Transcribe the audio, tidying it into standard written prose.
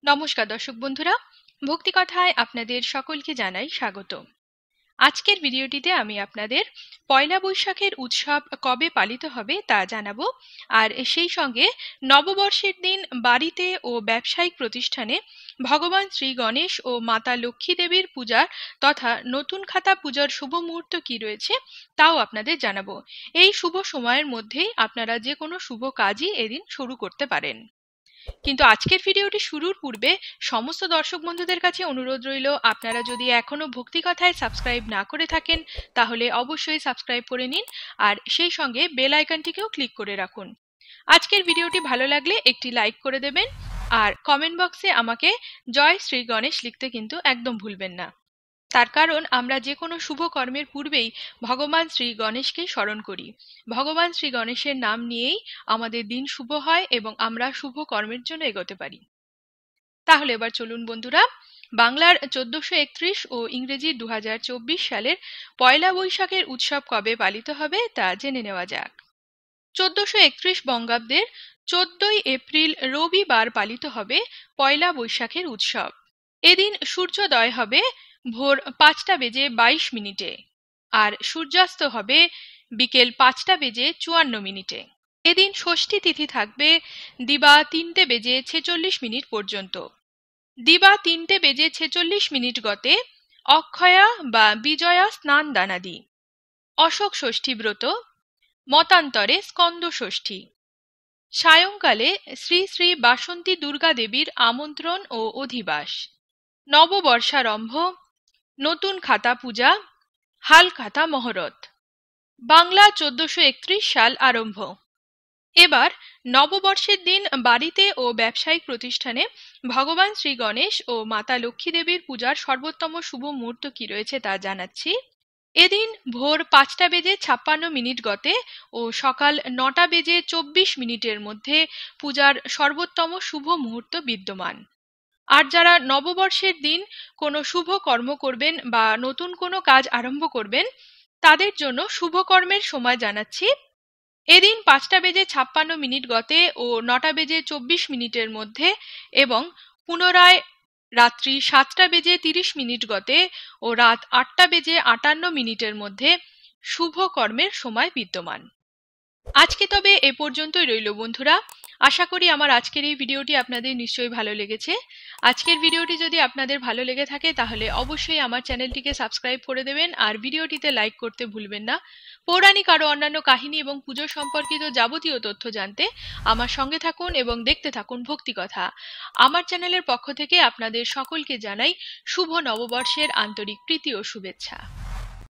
নমস্কার দর্শক বন্ধুরা, ভক্তিকথায় আপনাদের সকলকে জানাই স্বাগত। আজকের ভিডিওটিতে আমি আপনাদের পয়লা বৈশাখের উৎসব কবে পালিত হবে তা জানাবো, আর সেই সঙ্গে নববর্ষের দিন বাড়িতে ও ব্যবসায়িক প্রতিষ্ঠানে ভগবান শ্রী গণেশ ও মাতা লক্ষ্মী দেবীর পূজার তথা নতুন খাতা পূজার শুভ মুহূর্ত কি রয়েছে তাও আপনাদের জানাবো। এই শুভ সময়ের মধ্যেই আপনারা যে কোনো শুভ কাজই এদিন শুরু করতে পারেন। কিন্তু আজকের ভিডিওটি শুরুর পূর্বে সমস্ত দর্শক বন্ধুদের কাছে অনুরোধ রইল, আপনারা যদি এখনো ভক্তিকথায় সাবস্ক্রাইব না করে থাকেন তাহলে অবশ্যই সাবস্ক্রাইব করে নিন, আর সেই সঙ্গে বেল আইকনটিকেও ক্লিক করে রাখুন। আজকের ভিডিওটি ভালো লাগলে একটি লাইক করে দেবেন, আর কমেন্ট বক্সে আমাকে জয় শ্রী গণেশ লিখতে কিন্তু একদম ভুলবেন না। তার কারণ আমরা যে কোনো শুভ কর্মের পূর্বেই ভগবান শ্রী গণেশকে স্মরণ করি। ভগবান শ্রী গণেশের নাম নিয়েই আমাদের দিন শুভ হয় এবং আমরা শুভ কর্মের জন্য এগোতে পারি। তাহলে এবার চলুন বন্ধুরা, বাংলার 1431 ও ইংরেজি 2024 সালের পয়লা বৈশাখের উৎসব কবে পালিত হবে তা জেনে নেওয়া যাক। 1431 বঙ্গাব্দের 14ই এপ্রিল রবিবার পালিত হবে পয়লা বৈশাখের উৎসব। এদিন সূর্যোদয় হবে ভোর 5:22 আর সূর্যাস্ত হবে বিকেল 5:54। এদিন ষষ্ঠী তিথি থাকবে দিবা 3:46 পর্যন্ত। দিবা 3:46 গতে অক্ষয়া বা বিজয়া স্নান দানাদি, অশোক ষষ্ঠী ব্রত, মতান্তরে স্কন্দ ষষ্ঠী। সায়ংকালে শ্রী শ্রী বাসন্তী দুর্গা দেবীর আমন্ত্রণ ও অধিবাস, নববর্ষারম্ভ, নতুন খাতা পূজা, হালখাতা মহরত। বাংলা 1431 সাল আরম্ভ। এবার নববর্ষের দিন বাড়িতে ও ব্যবসায়িক প্রতিষ্ঠানে ভগবান শ্রী গণেশ ও মাতা লক্ষ্মী দেবীর পূজার সর্বোত্তম শুভ মুহূর্ত কি রয়েছে তা জানাচ্ছি। এদিন ভোর 5:56 গতে ও সকাল 9:24 মধ্যে পূজার সর্বোত্তম শুভ মুহূর্ত বিদ্যমান। আর যারা নববর্ষের দিন কোনো শুভ কর্ম করবেন বা নতুন কোনো কাজ আরম্ভ করবেন তাদের জন্য শুভ কর্মের সময় জানাচ্ছি। এদিন 5:56 গতে ও 9:24 মধ্যে এবং পুনরায় রাত্রি 7:30 গতে ও রাত 8:58 মধ্যে শুভ কর্মের সময় বিদ্যমান। আজকে তবে এ পর্যন্তই রইল বন্ধুরা। আশা করি আমার আজকের এই ভিডিওটি আপনাদের নিশ্চয়ই ভালো লেগেছে। আজকের ভিডিওটি যদি আপনাদের ভালো লেগে থাকে তাহলে অবশ্যই আমার চ্যানেলটিকে সাবস্ক্রাইব করে দেবেন, আর ভিডিওটিতে লাইক করতে ভুলবেন না। পৌরাণিক আরও অন্যান্য কাহিনী এবং পুজো সম্পর্কিত যাবতীয় তথ্য জানতে আমার সঙ্গে থাকুন এবং দেখতে থাকুন ভক্তিকথা। আমার চ্যানেলের পক্ষ থেকে আপনাদের সকলকে জানাই শুভ নববর্ষের আন্তরিক প্রীতি ও শুভেচ্ছা।